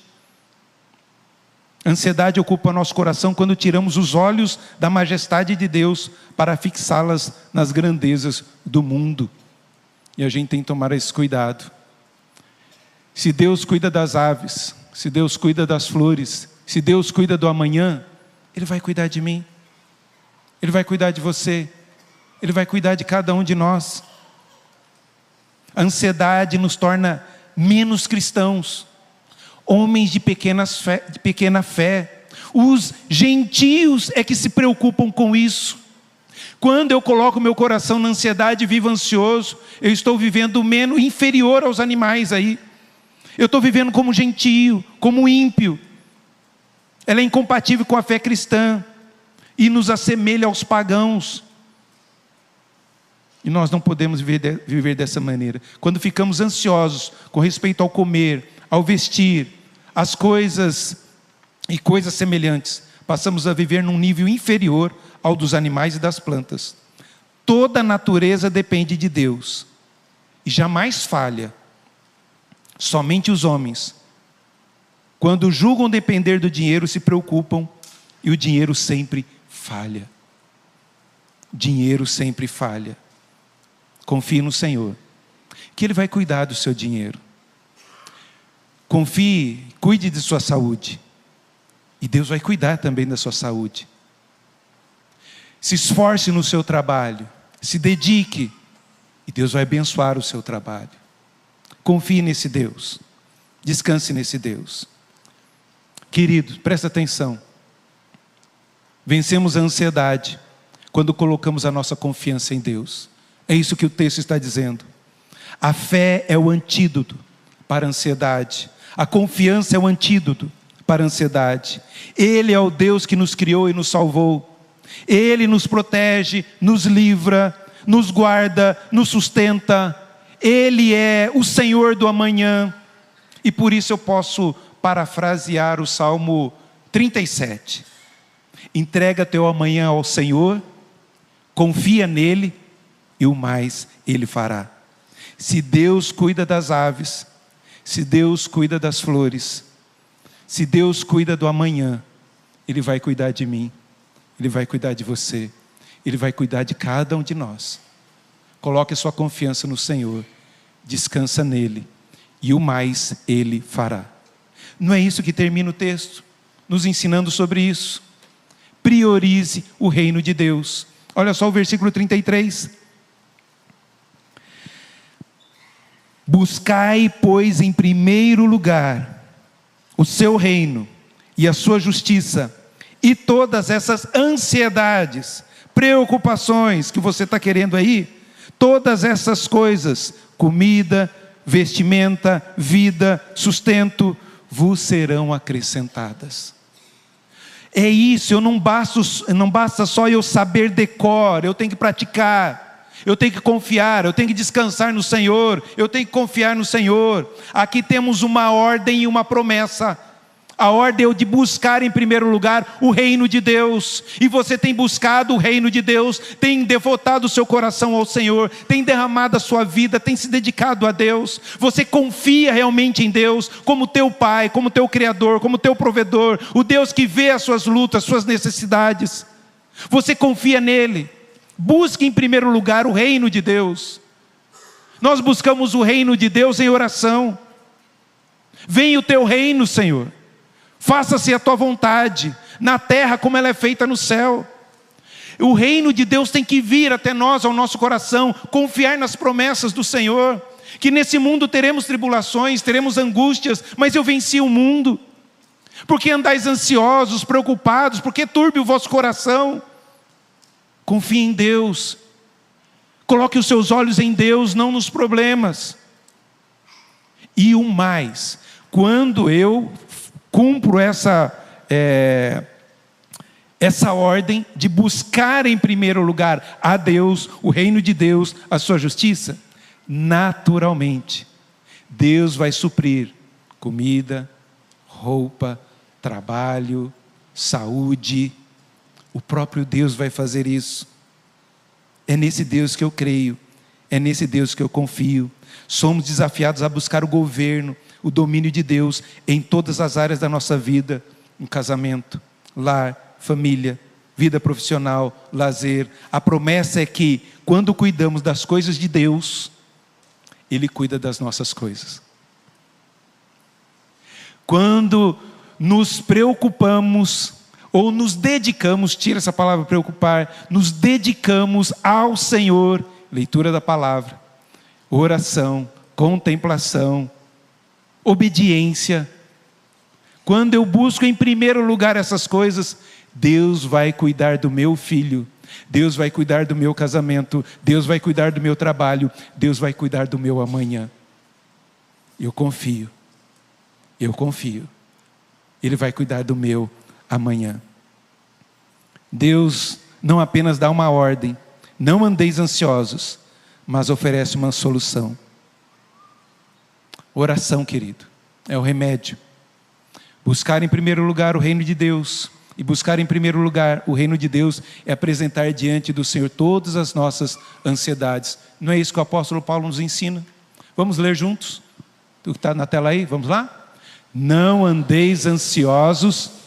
[SPEAKER 1] A ansiedade ocupa nosso coração quando tiramos os olhos da majestade de Deus para fixá-las nas grandezas do mundo. E a gente tem que tomar esse cuidado. Se Deus cuida das aves, se Deus cuida das flores, se Deus cuida do amanhã, Ele vai cuidar de mim. Ele vai cuidar de você. Ele vai cuidar de cada um de nós. A ansiedade nos torna menos cristãos, homens de pequena fé. Os gentios é que se preocupam com isso. Quando eu coloco meu coração na ansiedade e vivo ansioso, eu estou vivendo menos, inferior aos animais aí. Eu estou vivendo como gentio, como ímpio. Ela é incompatível com a fé cristã e nos assemelha aos pagãos. E nós não podemos viver dessa maneira. Quando ficamos ansiosos com respeito ao comer, ao vestir, as coisas e coisas semelhantes, passamos a viver num nível inferior ao dos animais e das plantas. Toda a natureza depende de Deus e jamais falha. Somente os homens, quando julgam depender do dinheiro, se preocupam e o dinheiro sempre falha. Dinheiro sempre falha. Confie no Senhor, que Ele vai cuidar do seu dinheiro. Confie, cuide de sua saúde, e Deus vai cuidar também da sua saúde. Se esforce no seu trabalho, se dedique, e Deus vai abençoar o seu trabalho. Confie nesse Deus, descanse nesse Deus. Querido, presta atenção. Vencemos a ansiedade quando colocamos a nossa confiança em Deus. É isso que o texto está dizendo. A fé é o antídoto para a ansiedade. A confiança é o antídoto para a ansiedade. Ele é o Deus que nos criou e nos salvou. Ele nos protege, nos livra, nos guarda, nos sustenta. Ele é o Senhor do amanhã. E por isso eu posso parafrasear o Salmo 37. Entrega teu amanhã ao Senhor, confia nele, e o mais Ele fará. Se Deus cuida das aves, se Deus cuida das flores, se Deus cuida do amanhã, Ele vai cuidar de mim, Ele vai cuidar de você, Ele vai cuidar de cada um de nós. Coloque a sua confiança no Senhor, descansa nele, e o mais Ele fará. Não é isso que termina o texto, nos ensinando sobre isso? Priorize o reino de Deus. Olha só o versículo 33. Buscai, pois, em primeiro lugar o seu reino e a sua justiça, e todas essas ansiedades, preocupações que você está querendo aí, todas essas coisas, comida, vestimenta, vida, sustento, vos serão acrescentadas. É isso, não basta só eu saber decor, eu tenho que praticar. Eu tenho que confiar, eu tenho que descansar no Senhor, eu tenho que confiar no Senhor. Aqui temos uma ordem e uma promessa. A ordem é de buscar em primeiro lugar o reino de Deus. E você tem buscado o reino de Deus, tem devotado o seu coração ao Senhor, tem derramado a sua vida, tem se dedicado a Deus. Você confia realmente em Deus como teu Pai, como teu Criador, como teu provedor, o Deus que vê as suas lutas, as suas necessidades. Você confia nele. Busque em primeiro lugar o reino de Deus. Nós buscamos o reino de Deus em oração. Venha o teu reino, Senhor. Faça-se a tua vontade, na terra como ela é feita no céu. O reino de Deus tem que vir até nós, ao nosso coração, confiar nas promessas do Senhor, que nesse mundo teremos tribulações, teremos angústias, mas eu venci o mundo. Porque andais ansiosos, preocupados, porque turbe o vosso coração? Confie em Deus, coloque os seus olhos em Deus, não nos problemas. E o mais, quando eu cumpro essa ordem de buscar em primeiro lugar a Deus, o reino de Deus, a sua justiça, naturalmente, Deus vai suprir comida, roupa, trabalho, saúde. O próprio Deus vai fazer isso. É nesse Deus que eu creio, é nesse Deus que eu confio. Somos desafiados a buscar o governo, o domínio de Deus em todas as áreas da nossa vida, um casamento, lar, família, vida profissional, lazer. A promessa é que quando cuidamos das coisas de Deus, Ele cuida das nossas coisas. Quando nos preocupamos, ou nos dedicamos, tira essa palavra preocupar, nos dedicamos ao Senhor, leitura da palavra, oração, contemplação, obediência. Quando eu busco em primeiro lugar essas coisas, Deus vai cuidar do meu filho, Deus vai cuidar do meu casamento, Deus vai cuidar do meu trabalho, Deus vai cuidar do meu amanhã. Eu confio. Ele vai cuidar do meu amanhã. Deus não apenas dá uma ordem, não andeis ansiosos, mas oferece uma solução. Oração, querido, é o remédio. Buscar em primeiro lugar o reino de Deus, e buscar em primeiro lugar o reino de Deus é apresentar diante do Senhor todas as nossas ansiedades. Não é isso que o apóstolo Paulo nos ensina? Vamos ler juntos? O que está na tela aí, vamos lá? Não andeis ansiosos.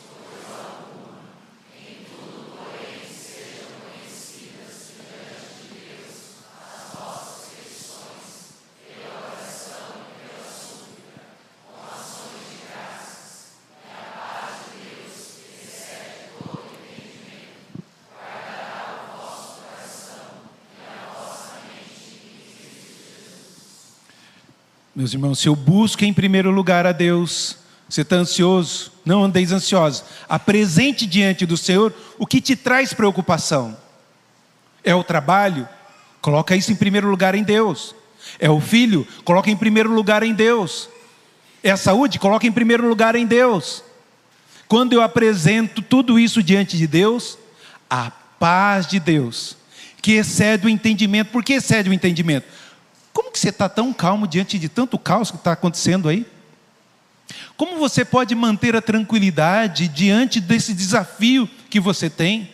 [SPEAKER 1] Meus irmãos, se eu busco em primeiro lugar a Deus, você está ansioso? Não andeis ansiosos. Apresente diante do Senhor o que te traz preocupação. É o trabalho? Coloca isso em primeiro lugar em Deus. É o filho? Coloca em primeiro lugar em Deus. É a saúde? Coloca em primeiro lugar em Deus. Quando eu apresento tudo isso diante de Deus, a paz de Deus, que excede o entendimento. Por que excede o entendimento? Como que você está tão calmo diante de tanto caos que está acontecendo aí? Como você pode manter a tranquilidade diante desse desafio que você tem?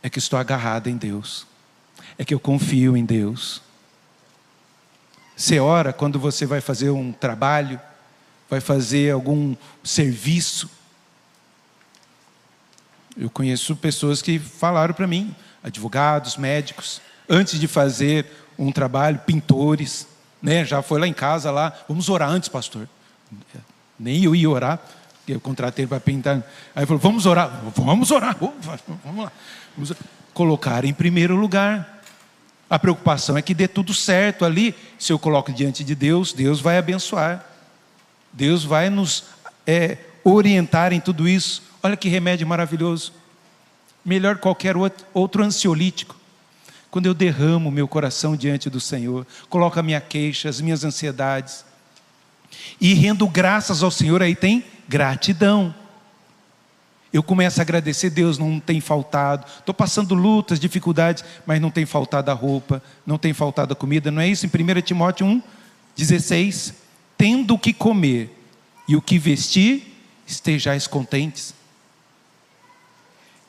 [SPEAKER 1] É que estou agarrado em Deus. É que eu confio em Deus. Você ora quando você vai fazer um trabalho, vai fazer algum serviço. Eu conheço pessoas que falaram para mim, advogados, médicos, antes de fazer um trabalho, pintores, né? Já foi lá em casa, lá, vamos orar antes, pastor. Nem eu ia orar, porque eu contratei para pintar. Aí ele falou, vamos orar, vamos lá. Vamos colocar em primeiro lugar. A preocupação é que dê tudo certo ali. Se eu coloco diante de Deus, Deus vai abençoar. Deus vai nos orientar em tudo isso. Olha que remédio maravilhoso. Melhor que qualquer outro ansiolítico. Quando eu derramo meu coração diante do Senhor, coloco a minha queixa, as minhas ansiedades, e rendo graças ao Senhor, aí tem gratidão. Eu começo a agradecer, Deus, não tem faltado, estou passando lutas, dificuldades, mas não tem faltado a roupa, não tem faltado a comida, não é isso? Em 1 Timóteo 1,16, tendo o que comer e o que vestir, estejais contentes.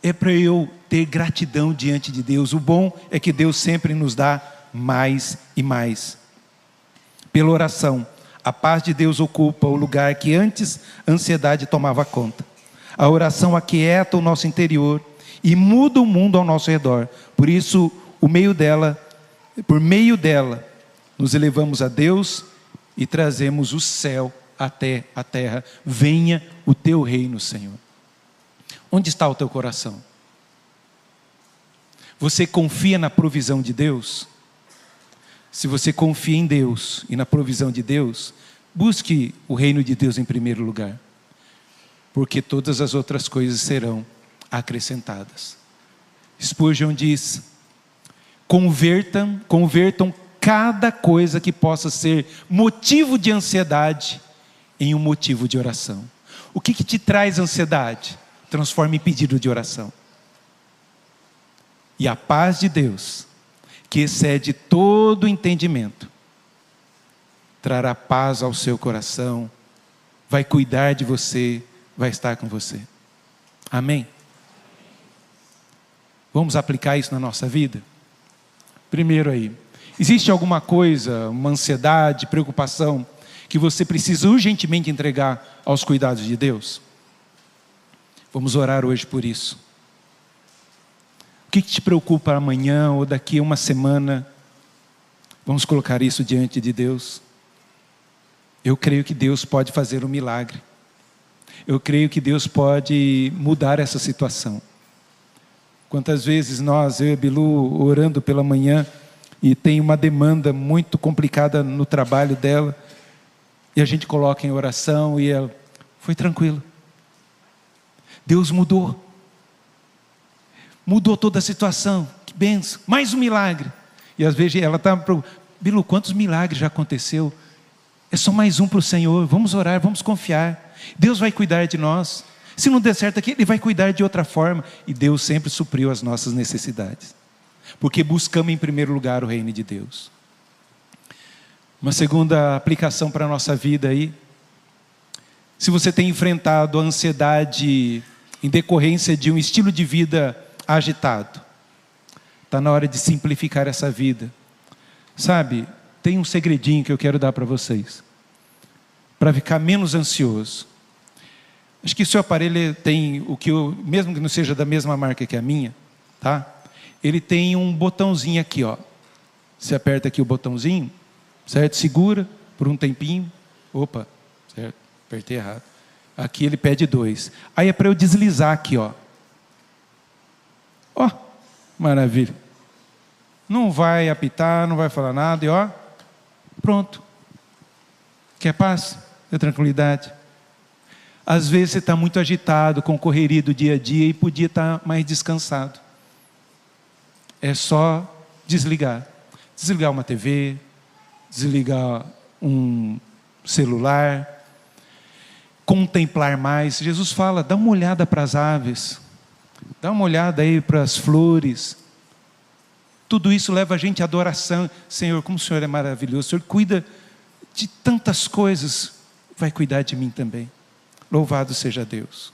[SPEAKER 1] É para eu ter gratidão diante de Deus. O bom é que Deus sempre nos dá mais e mais. Pela oração, a paz de Deus ocupa o lugar que antes a ansiedade tomava conta. A oração aquieta o nosso interior e muda o mundo ao nosso redor. Por isso, por meio dela, nos elevamos a Deus e trazemos o céu até a terra. Venha o teu reino, Senhor. Onde está o teu coração? Você confia na provisão de Deus? Se você confia em Deus e na provisão de Deus, busque o reino de Deus em primeiro lugar, porque todas as outras coisas serão acrescentadas. Spurgeon diz, convertam cada coisa que possa ser motivo de ansiedade em um motivo de oração. O que te traz ansiedade? Transforme em pedido de oração. E a paz de Deus, que excede todo entendimento, trará paz ao seu coração, vai cuidar de você, vai estar com você. Amém? Vamos aplicar isso na nossa vida? Primeiro aí, existe alguma coisa, uma ansiedade, preocupação, que você precisa urgentemente entregar aos cuidados de Deus? Vamos orar hoje por isso. O que te preocupa amanhã ou daqui a uma semana? Vamos colocar isso diante de Deus. Eu creio que Deus pode fazer um milagre. Eu creio que Deus pode mudar essa situação. Quantas vezes eu e a Bilu, orando pela manhã, e tem uma demanda muito complicada no trabalho dela, e a gente coloca em oração, e ela foi tranquila. Deus mudou toda a situação, que benção, mais um milagre. E às vezes ela está, Bilu, quantos milagres já aconteceu? É só mais um para o Senhor, vamos orar, vamos confiar, Deus vai cuidar de nós. Se não der certo aqui, Ele vai cuidar de outra forma. E Deus sempre supriu as nossas necessidades, porque buscamos em primeiro lugar o reino de Deus. Uma segunda aplicação para a nossa vida aí: se você tem enfrentado a ansiedade em decorrência de um estilo de vida agitado, está na hora de simplificar essa vida. Sabe, tem um segredinho que eu quero dar para vocês, para ficar menos ansioso. Acho que o seu aparelho tem o que mesmo que não seja da mesma marca que a minha, tá? Ele tem um botãozinho aqui, ó. Você aperta aqui o botãozinho, certo? Segura por um tempinho. Opa, certo? Apertei errado. Aqui ele pede 2. Aí é para eu deslizar aqui, ó. Ó, maravilha. Não vai apitar, não vai falar nada, e ó, pronto. Quer paz? Quer tranquilidade? Às vezes você está muito agitado com a correria do dia a dia e podia estar mais descansado. É só desligar. Desligar uma TV, desligar um celular, contemplar mais. Jesus fala, dá uma olhada para as aves, dá uma olhada aí para as flores. Tudo isso leva a gente à adoração. Senhor, como o Senhor é maravilhoso, o Senhor cuida de tantas coisas, vai cuidar de mim também. Louvado seja Deus.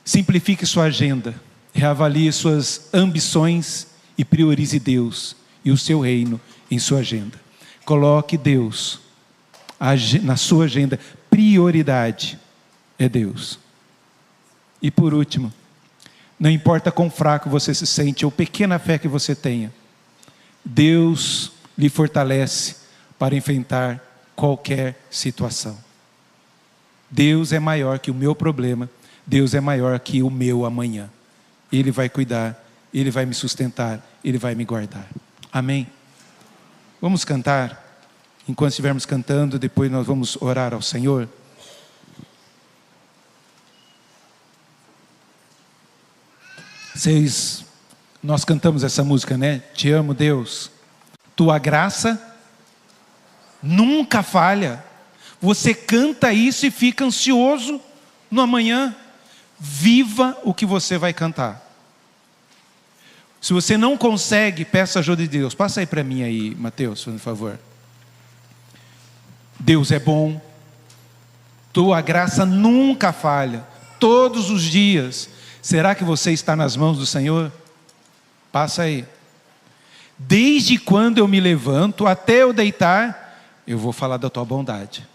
[SPEAKER 1] Simplifique sua agenda, reavalie suas ambições e priorize Deus e o seu reino em sua agenda. Coloque Deus na sua agenda. Prioridade é Deus. E por último, não importa quão fraco você se sente ou pequena fé que você tenha, Deus lhe fortalece para enfrentar qualquer situação. Deus é maior que o meu problema, Deus é maior que o meu amanhã. Ele vai cuidar, Ele vai me sustentar, Ele vai me guardar. Amém? Vamos cantar. Enquanto estivermos cantando, depois nós vamos orar ao Senhor. Nós cantamos essa música, né? Te amo, Deus. Tua graça nunca falha. Você canta isso e fica ansioso no amanhã. Viva o que você vai cantar. Se você não consegue, peça ajuda de Deus. Passa aí para mim aí, Mateus, por favor. Deus é bom. Tua graça nunca falha. Todos os dias. Será que você está nas mãos do Senhor? Passa aí. Desde quando eu me levanto até eu deitar, eu vou falar da tua bondade.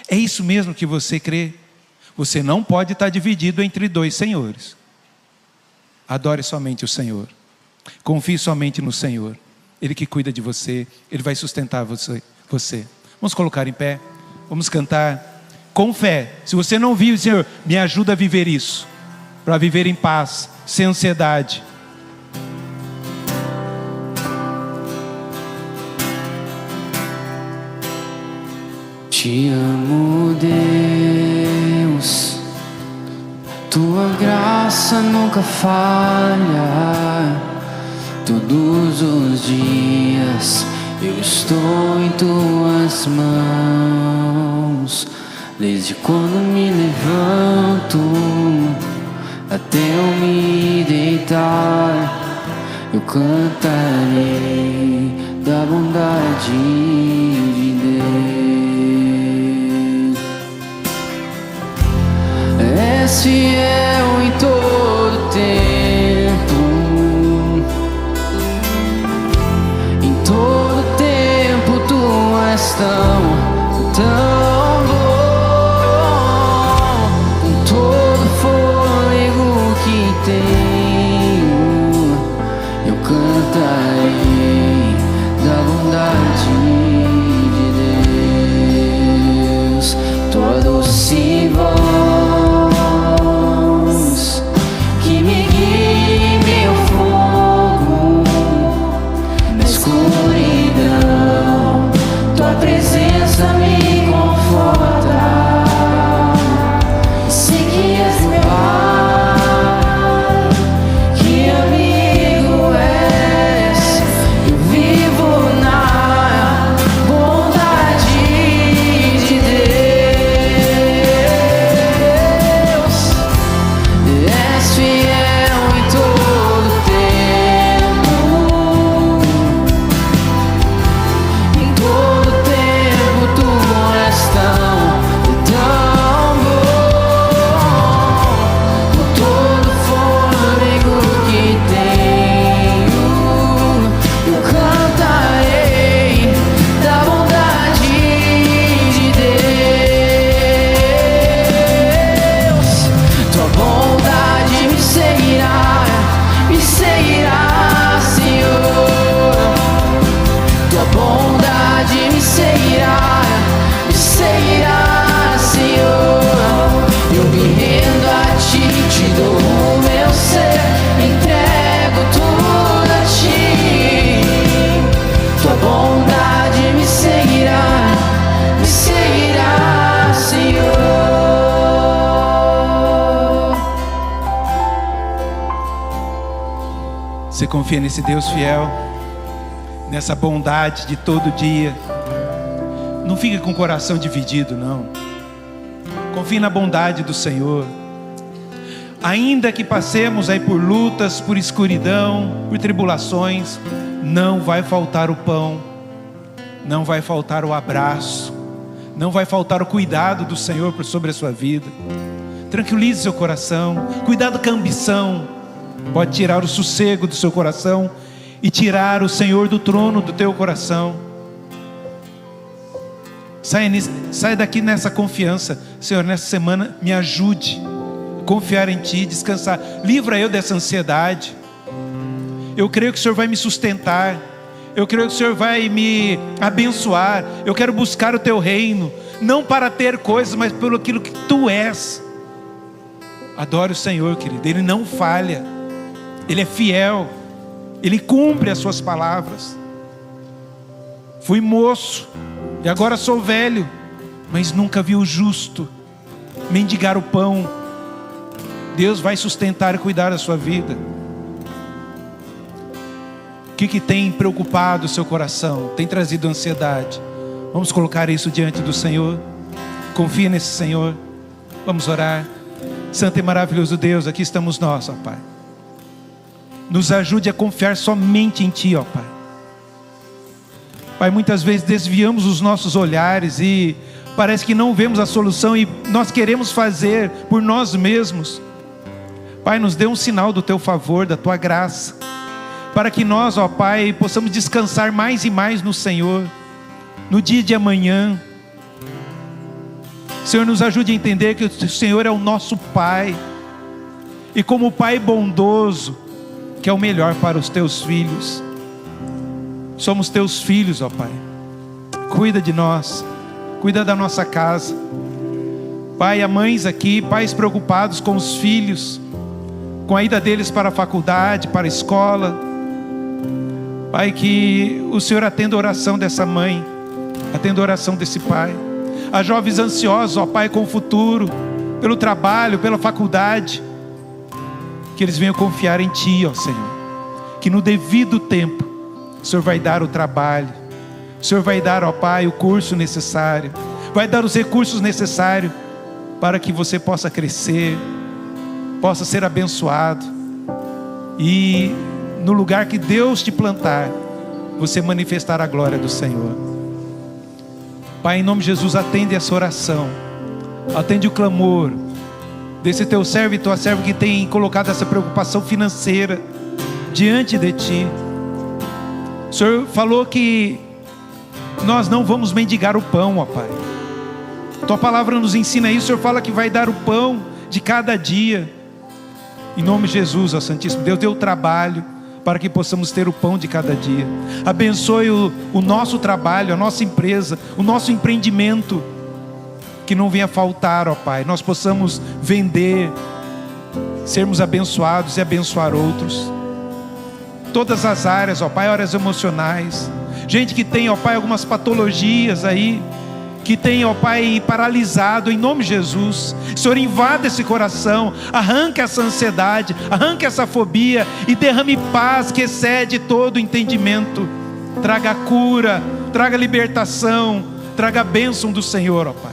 [SPEAKER 1] É isso mesmo que você crê? Você não pode estar dividido entre 2 senhores. Adore somente o Senhor. Confie somente no Senhor. Ele que cuida de você, Ele vai sustentar você. Vamos colocar em pé, vamos cantar com fé. Se você não vive, Senhor, me ajuda a viver isso, para viver em paz, sem ansiedade.
[SPEAKER 2] Te amo, Deus, tua graça nunca falha. Todos os dias eu estou em tuas mãos. Desde quando me levanto até eu me deitar, eu cantarei da bondade de Deus. És fiel em todo tempo, em todo tempo tu és tão bom. Com todo fôlego que tenho, eu cantarei
[SPEAKER 1] Você confia nesse Deus fiel, nessa bondade de todo dia? Não fica com o coração dividido, não. Confie na bondade do Senhor. Ainda que passemos aí por lutas, por escuridão, por tribulações, não vai faltar o pão, não vai faltar o abraço, não vai faltar o cuidado do Senhor sobre a sua vida. Tranquilize seu coração. Cuidado com a ambição, pode tirar o sossego do seu coração e tirar o Senhor do trono do teu coração. Sai daqui nessa confiança. Senhor, nessa semana me ajude a confiar em Ti, descansar. Livra eu dessa ansiedade. Eu creio que o Senhor vai me sustentar. Eu creio que o Senhor vai me abençoar. Eu quero buscar o Teu reino, não para ter coisas, mas pelo aquilo que Tu és. Adore o Senhor, querido. Ele não falha, Ele é fiel, Ele cumpre as suas palavras. Fui moço e agora sou velho, mas nunca vi o justo mendigar o pão. Deus vai sustentar e cuidar da sua vida. O que tem preocupado o seu coração? Tem trazido ansiedade? Vamos colocar isso diante do Senhor. Confia nesse Senhor. Vamos orar. Santo e maravilhoso Deus, aqui estamos nós, ó Pai. Nos ajude a confiar somente em Ti, ó Pai. Pai, muitas vezes desviamos os nossos olhares e parece que não vemos a solução e nós queremos fazer por nós mesmos. Pai, nos dê um sinal do Teu favor, da Tua graça, para que nós, ó Pai, possamos descansar mais e mais no Senhor, no dia de amanhã. Senhor, nos ajude a entender que o Senhor é o nosso Pai, e como Pai bondoso, que é o melhor para os Teus filhos. Somos Teus filhos, ó Pai. Cuida de nós, cuida da nossa casa. Pai, há mães aqui, pais preocupados com os filhos, com a ida deles para a faculdade, para a escola. Pai, que o Senhor atenda a oração dessa mãe, atenda a oração desse pai. Há jovens ansiosos, ó Pai, com o futuro, pelo trabalho, pela faculdade, que eles venham confiar em Ti, ó Senhor, que no devido tempo o Senhor vai dar o trabalho, o Senhor vai dar, ó Pai, o curso necessário, vai dar os recursos necessários para que você possa crescer, possa ser abençoado, e no lugar que Deus te plantar, você manifestar a glória do Senhor. Pai, em nome de Jesus, atende essa oração, atende o clamor desse Teu servo e Tua serva que tem colocado essa preocupação financeira diante de Ti. O Senhor falou que nós não vamos mendigar o pão, ó Pai. Tua palavra nos ensina isso. O Senhor fala que vai dar o pão de cada dia. Em nome de Jesus, ó Santíssimo Deus, dê o trabalho para que possamos ter o pão de cada dia. Abençoe o nosso trabalho, a nossa empresa, o nosso empreendimento, que não venha faltar, ó Pai. Nós possamos vender, sermos abençoados e abençoar outros. Todas as áreas, ó Pai, áreas emocionais. Gente que tem, ó Pai, algumas patologias aí, que tem, ó Pai, paralisado, em nome de Jesus. Senhor, invada esse coração, arranca essa ansiedade, arranca essa fobia e derrame paz que excede todo entendimento. Traga cura, traga libertação, traga a bênção do Senhor, ó Pai.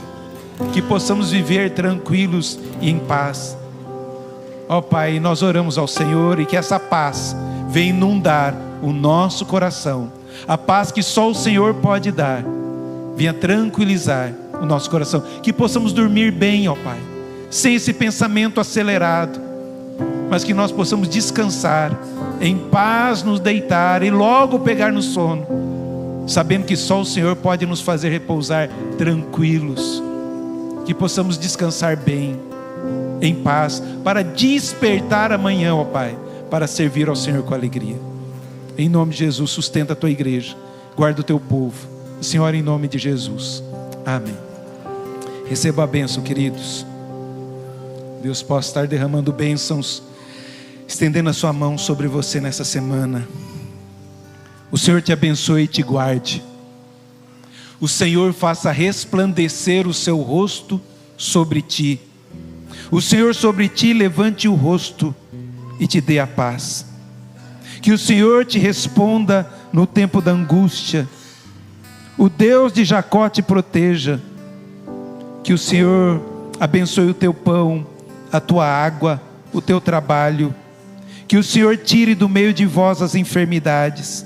[SPEAKER 1] Que possamos viver tranquilos e em paz. Ó Pai, nós oramos ao Senhor e que essa paz venha inundar o nosso coração. A paz que só o Senhor pode dar venha tranquilizar o nosso coração. Que possamos dormir bem, ó Pai, sem esse pensamento acelerado, mas que nós possamos descansar, em paz nos deitar e logo pegar no sono, sabendo que só o Senhor pode nos fazer repousar tranquilos. Que possamos descansar bem, em paz, para despertar amanhã, ó Pai, para servir ao Senhor com alegria. Em nome de Jesus, sustenta a Tua igreja, guarda o Teu povo, Senhor, em nome de Jesus, amém. Receba a bênção, queridos. Deus possa estar derramando bênçãos, estendendo a sua mão sobre você nessa semana. O Senhor te abençoe e te guarde. O Senhor faça resplandecer o seu rosto sobre ti. O Senhor sobre ti levante o rosto e te dê a paz. Que o Senhor te responda no tempo da angústia. O Deus de Jacó te proteja. Que o Senhor abençoe o teu pão, a tua água, o teu trabalho. Que o Senhor tire do meio de vós as enfermidades.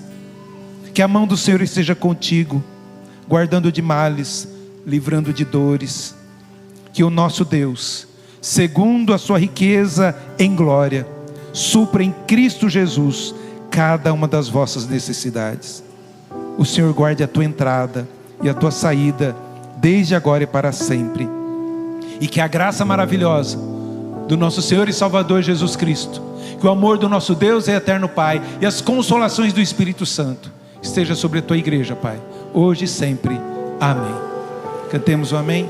[SPEAKER 1] Que a mão do Senhor esteja contigo, guardando de males, livrando de dores. Que o nosso Deus, segundo a sua riqueza em glória, supra em Cristo Jesus cada uma das vossas necessidades. O Senhor guarde a tua entrada e a tua saída, desde agora e para sempre. E que a graça maravilhosa do nosso Senhor e Salvador Jesus Cristo, que o amor do nosso Deus e eterno Pai, e as consolações do Espírito Santo, esteja sobre a tua igreja, Pai, hoje e sempre. Amém. Cantemos o amém.